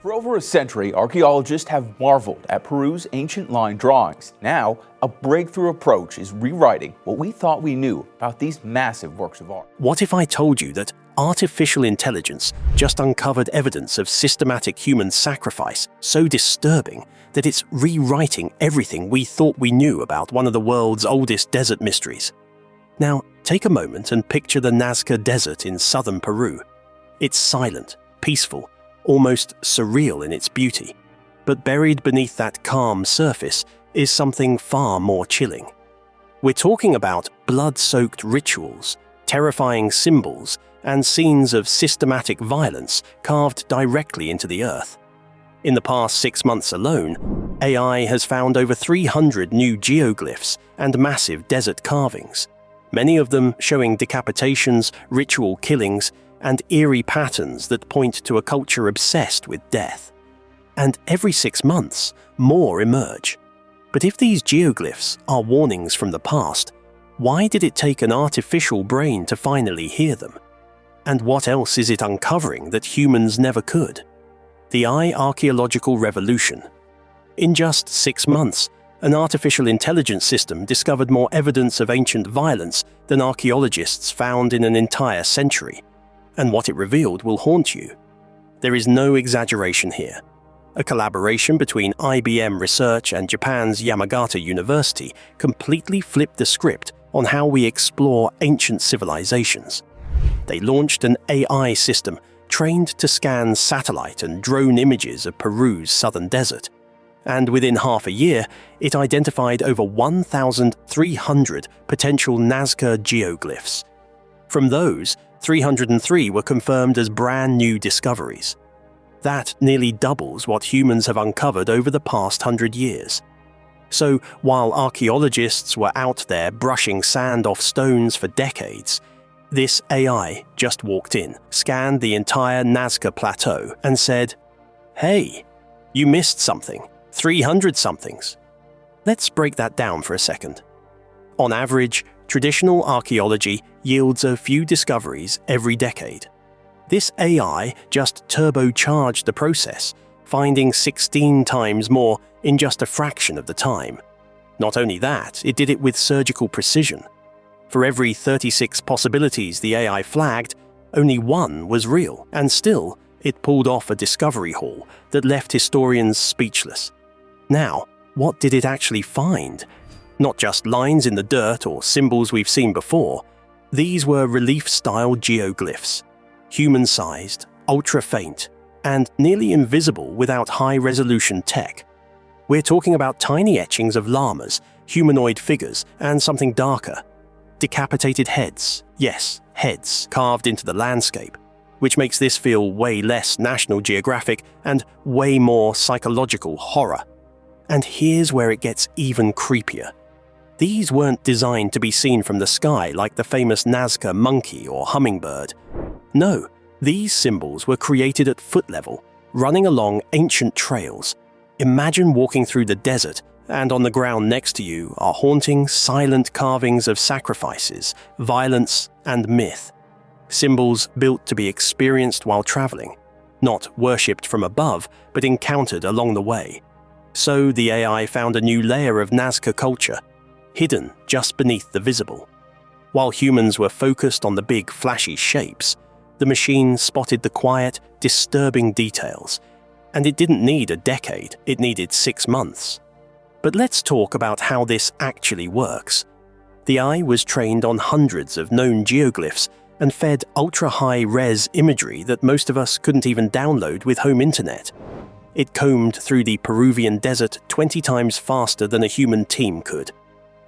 For over a century, archaeologists have marveled at Peru's ancient line drawings. Now, a breakthrough approach is rewriting what we thought we knew about these massive works of art. What if I told you that artificial intelligence just uncovered evidence of systematic human sacrifice so disturbing that it's rewriting everything we thought we knew about one of the world's oldest desert mysteries? Now, take a moment and picture the Nazca Desert in southern Peru. It's silent, peaceful, almost surreal in its beauty. But buried beneath that calm surface is something far more chilling. We're talking about blood-soaked rituals, terrifying symbols, and scenes of systematic violence carved directly into the earth. In the past 6 months alone, AI has found over 300 new geoglyphs and massive desert carvings, many of them showing decapitations, ritual killings, and eerie patterns that point to a culture obsessed with death. And every 6 months, more emerge. But if these geoglyphs are warnings from the past, why did it take an artificial brain to finally hear them? And what else is it uncovering that humans never could? The archaeological revolution. In just 6 months, an artificial intelligence system discovered more evidence of ancient violence than archaeologists found in an entire century. And what it revealed will haunt you. There is no exaggeration here. A collaboration between IBM Research and Japan's Yamagata University completely flipped the script on how we explore ancient civilizations. They launched an AI system trained to scan satellite and drone images of Peru's southern desert. And within half a year, it identified over 1,300 potential Nazca geoglyphs. From those, 303 were confirmed as brand new discoveries. That nearly doubles what humans have uncovered over the past 100 years. So, while archaeologists were out there brushing sand off stones for decades, this AI just walked in, scanned the entire Nazca Plateau, and said, "Hey, you missed something, 300 somethings." Let's break that down for a second. On average, traditional archaeology yields a few discoveries every decade. This AI just turbocharged the process, finding 16 times more in just a fraction of the time. Not only that, it did it with surgical precision. For every 36 possibilities the AI flagged, only one was real, and still, it pulled off a discovery haul that left historians speechless. Now, what did it actually find? Not just lines in the dirt or symbols we've seen before. These were relief-style geoglyphs, human-sized, ultra-faint, and nearly invisible without high-resolution tech. We're talking about tiny etchings of llamas, humanoid figures, and something darker. Decapitated heads, yes, heads, carved into the landscape, which makes this feel way less National Geographic and way more psychological horror. And here's where it gets even creepier. These weren't designed to be seen from the sky like the famous Nazca monkey or hummingbird. No, these symbols were created at foot level, running along ancient trails. Imagine walking through the desert, and on the ground next to you are haunting, silent carvings of sacrifices, violence, and myth. Symbols built to be experienced while traveling, not worshipped from above, but encountered along the way. So the AI found a new layer of Nazca culture, hidden just beneath the visible. While humans were focused on the big, flashy shapes, the machine spotted the quiet, disturbing details. And it didn't need a decade, it needed 6 months. But let's talk about how this actually works. The AI was trained on hundreds of known geoglyphs and fed ultra-high-res imagery that most of us couldn't even download with home internet. It combed through the Peruvian desert 20 times faster than a human team could.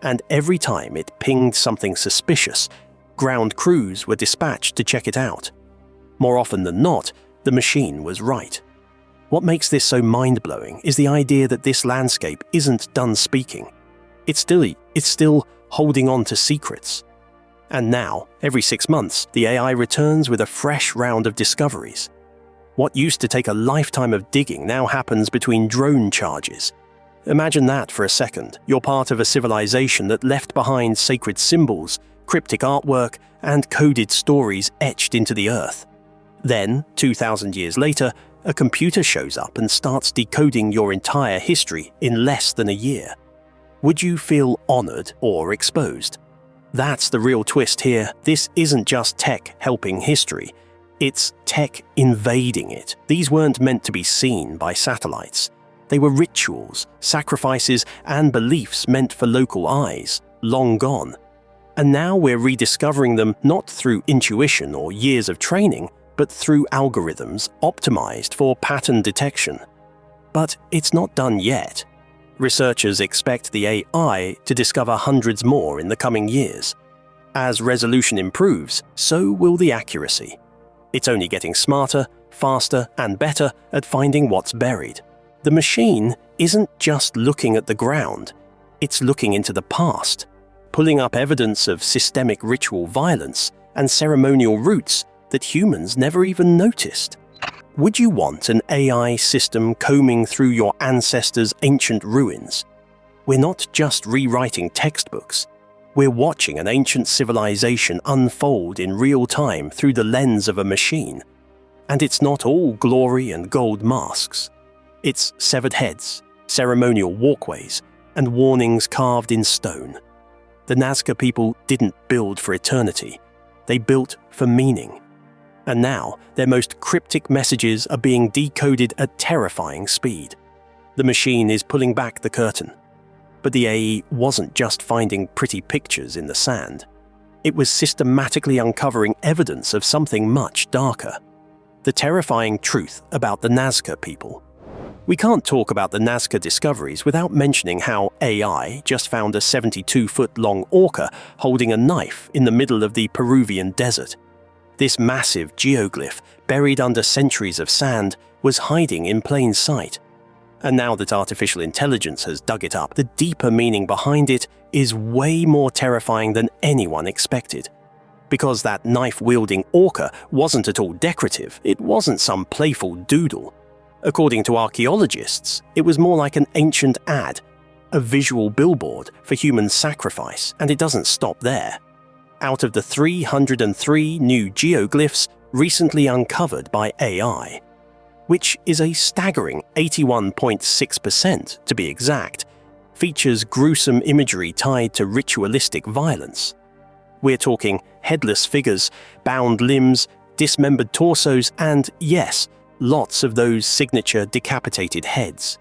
And every time it pinged something suspicious, ground crews were dispatched to check it out. More often than not, the machine was right. What makes this so mind-blowing is the idea that this landscape isn't done speaking. It's still holding on to secrets. And now, every 6 months, the AI returns with a fresh round of discoveries. What used to take a lifetime of digging now happens between drone charges. Imagine that for a second. You're part of a civilization that left behind sacred symbols, cryptic artwork, and coded stories etched into the earth. Then, 2,000 years later, a computer shows up and starts decoding your entire history in less than a year. Would you feel honored or exposed? That's the real twist here. This isn't just tech helping history. It's tech invading it. These weren't meant to be seen by satellites. They were rituals, sacrifices, and beliefs meant for local eyes, long gone. And now we're rediscovering them not through intuition or years of training, but through algorithms optimized for pattern detection. But it's not done yet. Researchers expect the AI to discover hundreds more in the coming years. As resolution improves, so will the accuracy. It's only getting smarter, faster, and better at finding what's buried. The machine isn't just looking at the ground, it's looking into the past, pulling up evidence of systemic ritual violence and ceremonial roots that humans never even noticed. Would you want an AI system combing through your ancestors' ancient ruins? We're not just rewriting textbooks. We're watching an ancient civilization unfold in real time through the lens of a machine. And it's not all glory and gold masks. It's severed heads, ceremonial walkways, and warnings carved in stone. The Nazca people didn't build for eternity. They built for meaning. And now, their most cryptic messages are being decoded at terrifying speed. The machine is pulling back the curtain. But the AI wasn't just finding pretty pictures in the sand. It was systematically uncovering evidence of something much darker. The terrifying truth about the Nazca people. We can't talk about the Nazca discoveries without mentioning how AI just found a 72-foot-long orca holding a knife in the middle of the Peruvian desert. This massive geoglyph, buried under centuries of sand, was hiding in plain sight. And now that artificial intelligence has dug it up, the deeper meaning behind it is way more terrifying than anyone expected. Because that knife-wielding orca wasn't at all decorative, it wasn't some playful doodle. According to archaeologists, it was more like an ancient ad, a visual billboard for human sacrifice, and it doesn't stop there. Out of the 303 new geoglyphs recently uncovered by AI, which is a staggering 81.6% to be exact, features gruesome imagery tied to ritualistic violence. We're talking headless figures, bound limbs, dismembered torsos, and yes, lots of those signature decapitated heads.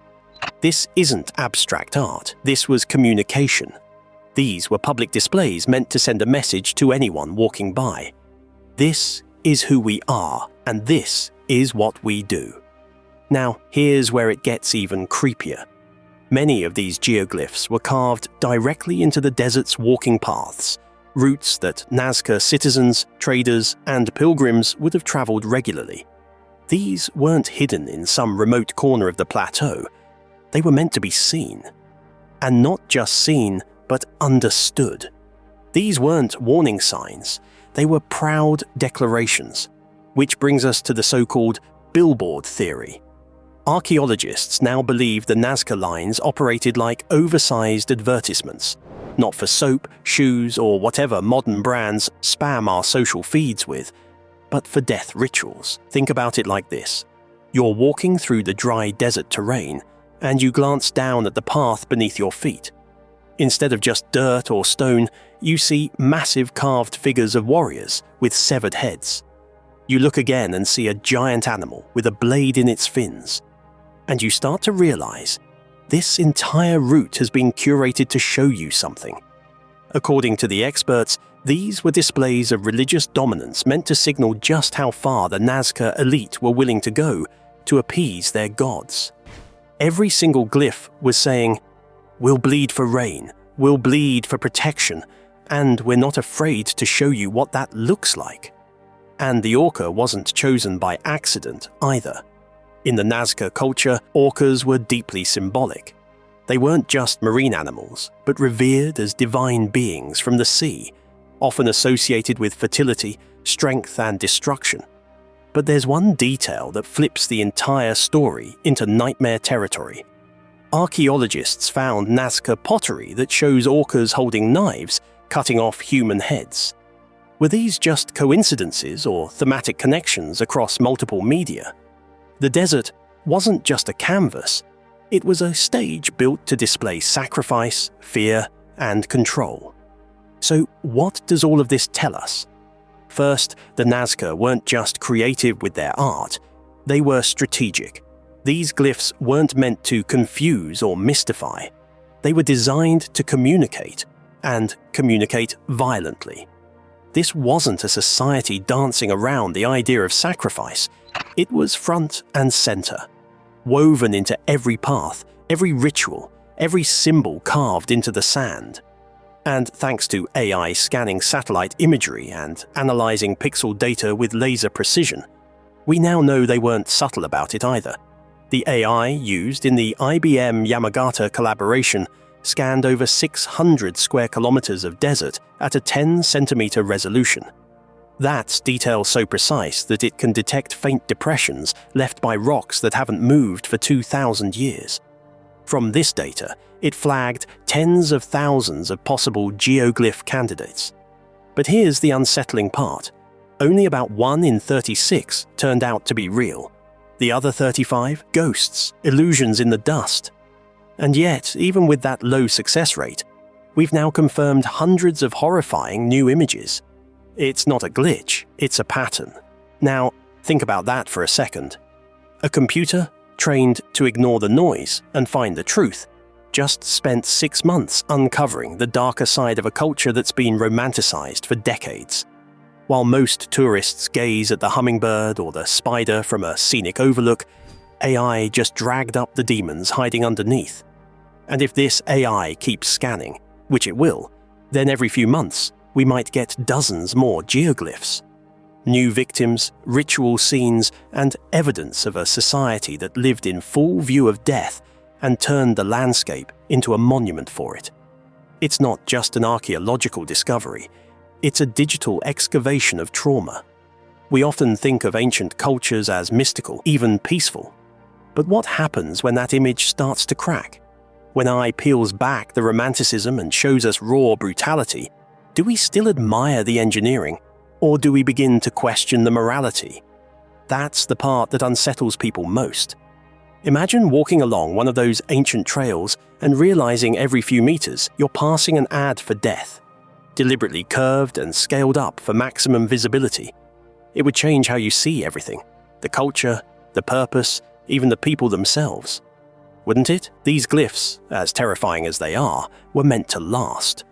This isn't abstract art, this was communication. These were public displays meant to send a message to anyone walking by. This is who we are, and this is what we do. Now, here's where it gets even creepier. Many of these geoglyphs were carved directly into the desert's walking paths, routes that Nazca citizens, traders, and pilgrims would have traveled regularly. These weren't hidden in some remote corner of the plateau. They were meant to be seen. And not just seen, but understood. These weren't warning signs. They were proud declarations. Which brings us to the so-called billboard theory. Archaeologists now believe the Nazca lines operated like oversized advertisements, not for soap, shoes, or whatever modern brands spam our social feeds with, but for death rituals. Think about it like this. You're walking through the dry desert terrain, and you glance down at the path beneath your feet. Instead of just dirt or stone, you see massive carved figures of warriors with severed heads. You look again and see a giant animal with a blade in its fins. And you start to realize this entire route has been curated to show you something. According to the experts, these were displays of religious dominance meant to signal just how far the Nazca elite were willing to go to appease their gods. Every single glyph was saying, "We'll bleed for rain, we'll bleed for protection, and we're not afraid to show you what that looks like." And the orca wasn't chosen by accident either. In the Nazca culture, orcas were deeply symbolic. They weren't just marine animals, but revered as divine beings from the sea, often associated with fertility, strength, and destruction. But there's one detail that flips the entire story into nightmare territory. Archaeologists found Nazca pottery that shows orcas holding knives, cutting off human heads. Were these just coincidences or thematic connections across multiple media? The desert wasn't just a canvas, it was a stage built to display sacrifice, fear, and control. So what does all of this tell us? First, the Nazca weren't just creative with their art, they were strategic. These glyphs weren't meant to confuse or mystify. They were designed to communicate, and communicate violently. This wasn't a society dancing around the idea of sacrifice. It was front and center, woven into every path, every ritual, every symbol carved into the sand. And thanks to AI scanning satellite imagery and analyzing pixel data with laser precision, we now know they weren't subtle about it either. The AI used in the IBM Yamagata collaboration scanned over 600 square kilometers of desert at a 10-centimeter resolution. That's detail so precise that it can detect faint depressions left by rocks that haven't moved for 2,000 years. From this data, it flagged tens of thousands of possible geoglyph candidates. But here's the unsettling part. Only about 1 in 36 turned out to be real. The other 35, ghosts, illusions in the dust. And yet, even with that low success rate, we've now confirmed hundreds of horrifying new images. It's not a glitch, it's a pattern. Now, think about that for a second. A computer, trained to ignore the noise and find the truth, just spent 6 months uncovering the darker side of a culture that's been romanticized for decades. While most tourists gaze at the hummingbird or the spider from a scenic overlook, AI just dragged up the demons hiding underneath. And if this AI keeps scanning, which it will, then every few months we might get dozens more geoglyphs. New victims, ritual scenes, and evidence of a society that lived in full view of death and turned the landscape into a monument for it. It's not just an archaeological discovery, it's a digital excavation of trauma. We often think of ancient cultures as mystical, even peaceful. But what happens when that image starts to crack? When AI peels back the romanticism and shows us raw brutality, do we still admire the engineering, or do we begin to question the morality? That's the part that unsettles people most. Imagine walking along one of those ancient trails and realizing every few meters you're passing an ad for death, deliberately curved and scaled up for maximum visibility. It would change how you see everything, the culture, the purpose, even the people themselves. Wouldn't it? These glyphs, as terrifying as they are, were meant to last.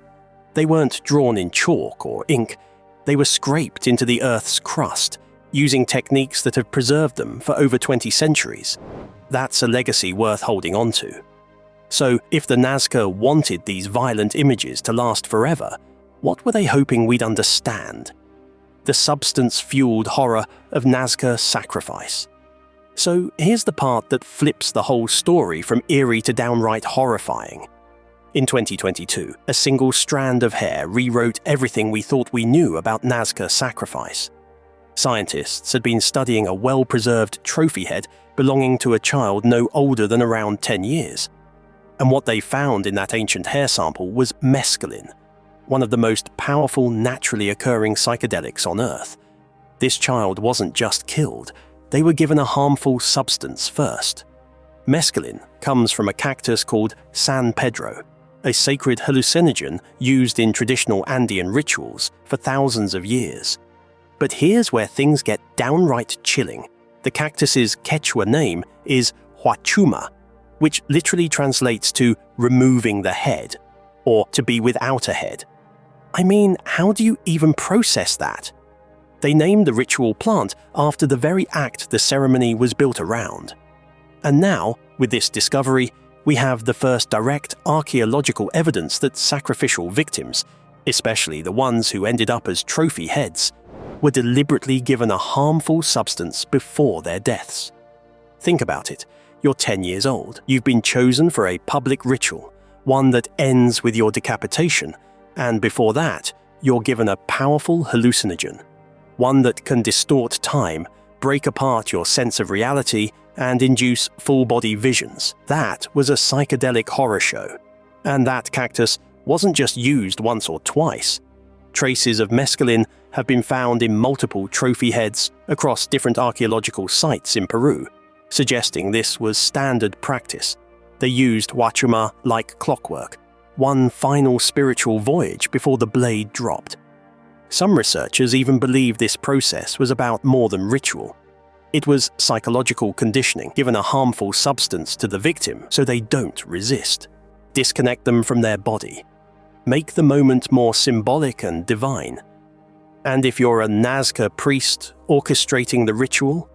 They weren't drawn in chalk or ink, they were scraped into the Earth's crust, using techniques that have preserved them for over 20 centuries. That's a legacy worth holding on to. So, if the Nazca wanted these violent images to last forever, what were they hoping we'd understand? The substance-fueled horror of Nazca sacrifice. So here's the part that flips the whole story from eerie to downright horrifying. In 2022, a single strand of hair rewrote everything we thought we knew about Nazca sacrifice. Scientists had been studying a well-preserved trophy head belonging to a child no older than around 10 years. And what they found in that ancient hair sample was mescaline, one of the most powerful naturally occurring psychedelics on Earth. This child wasn't just killed, they were given a harmful substance first. Mescaline comes from a cactus called San Pedro, a sacred hallucinogen used in traditional Andean rituals for thousands of years. But here's where things get downright chilling. The cactus's Quechua name is huachuma, which literally translates to removing the head, or to be without a head. I mean, how do you even process that? They named the ritual plant after the very act the ceremony was built around. And now, with this discovery, we have the first direct archaeological evidence that sacrificial victims, especially the ones who ended up as trophy heads, were deliberately given a harmful substance before their deaths. Think about it. You're 10 years old. You've been chosen for a public ritual, one that ends with your decapitation, and before that, you're given a powerful hallucinogen, one that can distort time, break apart your sense of reality, and induce full-body visions. That was a psychedelic horror show. And that cactus wasn't just used once or twice. Traces of mescaline have been found in multiple trophy heads across different archaeological sites in Peru. suggesting this was standard practice. They used wachuma like clockwork, one final spiritual voyage before the blade dropped. Some researchers even believe this process was about more than ritual. It was psychological conditioning, given a harmful substance to the victim so they don't resist. Disconnect them from their body. Make the moment more symbolic and divine. And if you're a Nazca priest orchestrating the ritual,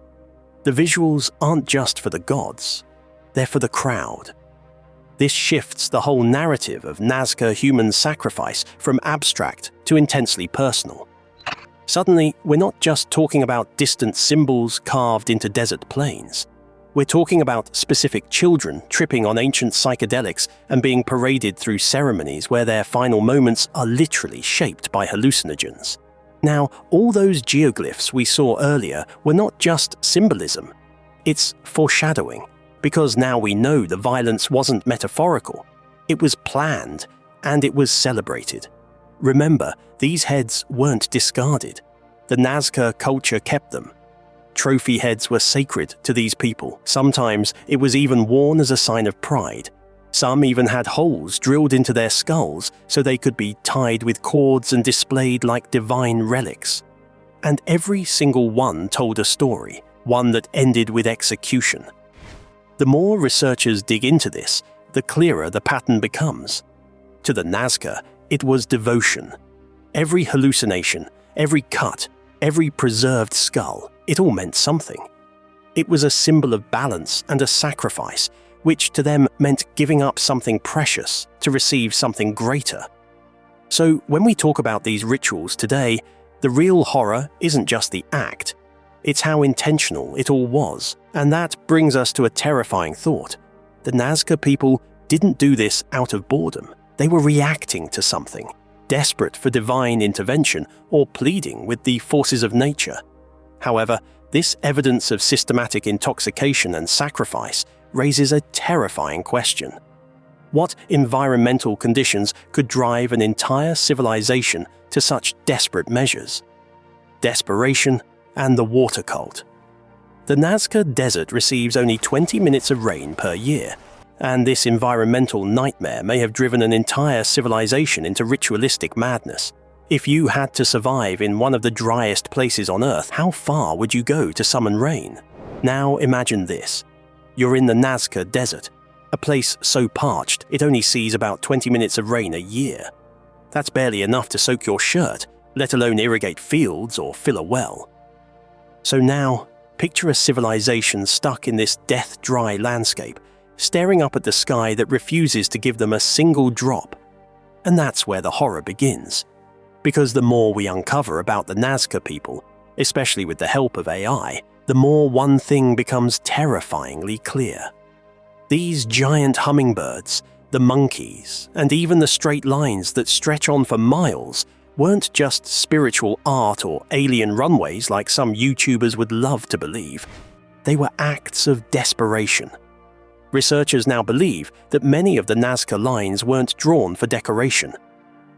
the visuals aren't just for the gods, they're for the crowd. This shifts the whole narrative of Nazca human sacrifice from abstract to intensely personal. Suddenly, we're not just talking about distant symbols carved into desert plains. We're talking about specific children tripping on ancient psychedelics and being paraded through ceremonies where their final moments are literally shaped by hallucinogens. Now, all those geoglyphs we saw earlier were not just symbolism. It's foreshadowing, because now we know the violence wasn't metaphorical. It was planned, and it was celebrated. Remember, these heads weren't discarded. The Nazca culture kept them. Trophy heads were sacred to these people. Sometimes it was even worn as a sign of pride. Some even had holes drilled into their skulls so they could be tied with cords and displayed like divine relics. And every single one told a story, one that ended with execution. The more researchers dig into this, the clearer the pattern becomes. To the Nazca, it was devotion. Every hallucination, every cut, every preserved skull, it all meant something. It was a symbol of balance and a sacrifice, which to them meant giving up something precious to receive something greater. So when we talk about these rituals today, the real horror isn't just the act, it's how intentional it all was. And that brings us to a terrifying thought. The Nazca people didn't do this out of boredom. They were reacting to something, desperate for divine intervention or pleading with the forces of nature. However, this evidence of systematic intoxication and sacrifice raises a terrifying question. What environmental conditions could drive an entire civilization to such desperate measures? Desperation and the water cult. The Nazca Desert receives only 20 minutes of rain per year, and this environmental nightmare may have driven an entire civilization into ritualistic madness. If you had to survive in one of the driest places on Earth, how far would you go to summon rain? Now imagine this. You're in the Nazca Desert, a place so parched it only sees about 20 minutes of rain a year. That's barely enough to soak your shirt, let alone irrigate fields or fill a well. So now, picture a civilization stuck in this death-dry landscape, staring up at the sky that refuses to give them a single drop. And that's where the horror begins. Because the more we uncover about the Nazca people, especially with the help of AI, the more one thing becomes terrifyingly clear. These giant hummingbirds, the monkeys, and even the straight lines that stretch on for miles weren't just spiritual art or alien runways like some YouTubers would love to believe. They were acts of desperation. Researchers now believe that many of the Nazca lines weren't drawn for decoration.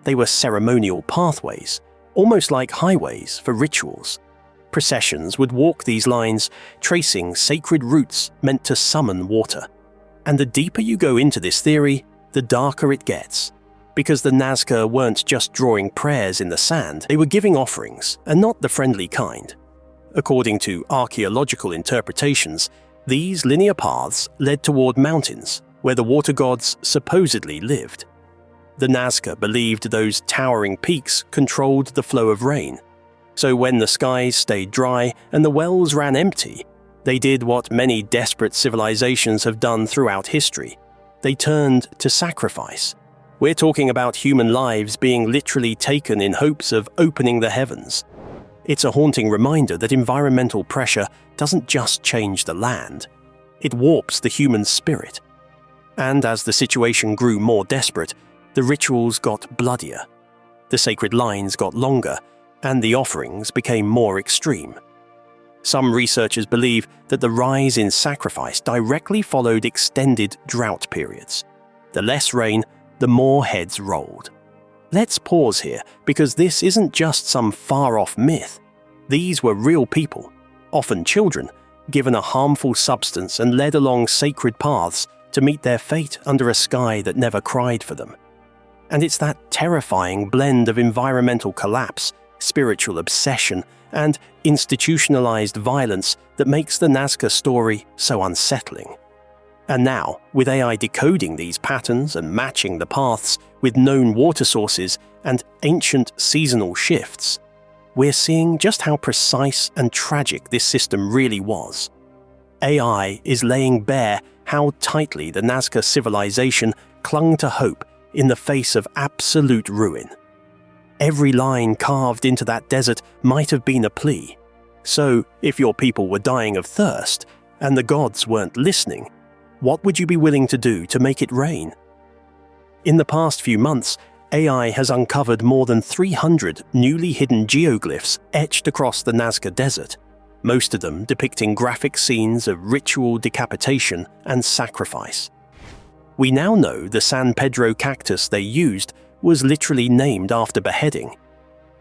They were ceremonial pathways, almost like highways for rituals. Processions would walk these lines, tracing sacred routes meant to summon water. And the deeper you go into this theory, the darker it gets. Because the Nazca weren't just drawing prayers in the sand, they were giving offerings, and not the friendly kind. According to archeological interpretations, these linear paths led toward mountains, where the water gods supposedly lived. The Nazca believed those towering peaks controlled the flow of rain. So when the skies stayed dry and the wells ran empty, they did what many desperate civilizations have done throughout history. They turned to sacrifice. We're talking about human lives being literally taken in hopes of opening the heavens. It's a haunting reminder that environmental pressure doesn't just change the land. It warps the human spirit. And as the situation grew more desperate, the rituals got bloodier. The sacred lines got longer, and the offerings became more extreme. Some researchers believe that the rise in sacrifice directly followed extended drought periods. The less rain, the more heads rolled. Let's pause here, because this isn't just some far-off myth. These were real people, often children, given a harmful substance and led along sacred paths to meet their fate under a sky that never cried for them. And it's that terrifying blend of environmental collapse, spiritual obsession, and institutionalized violence that makes the Nazca story so unsettling. And now, with AI decoding these patterns and matching the paths with known water sources and ancient seasonal shifts, we're seeing just how precise and tragic this system really was. AI is laying bare how tightly the Nazca civilization clung to hope in the face of absolute ruin. Every line carved into that desert might have been a plea. So, if your people were dying of thirst and the gods weren't listening, what would you be willing to do to make it rain? In the past few months, AI has uncovered more than 300 newly hidden geoglyphs etched across the Nazca Desert, most of them depicting graphic scenes of ritual decapitation and sacrifice. We now know the San Pedro cactus they used was literally named after beheading.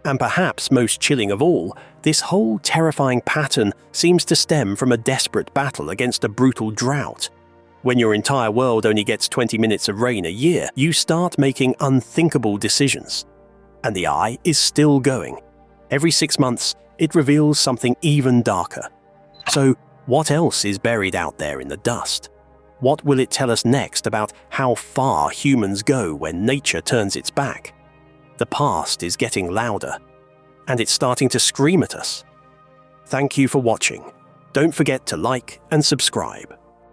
And perhaps most chilling of all, this whole terrifying pattern seems to stem from a desperate battle against a brutal drought. When your entire world only gets 20 minutes of rain a year, you start making unthinkable decisions. And the eye is still going. Every 6 months, it reveals something even darker. So, what else is buried out there in the dust? What will it tell us next about how far humans go when nature turns its back? The past is getting louder, and it's starting to scream at us. Thank you for watching. Don't forget to like and subscribe.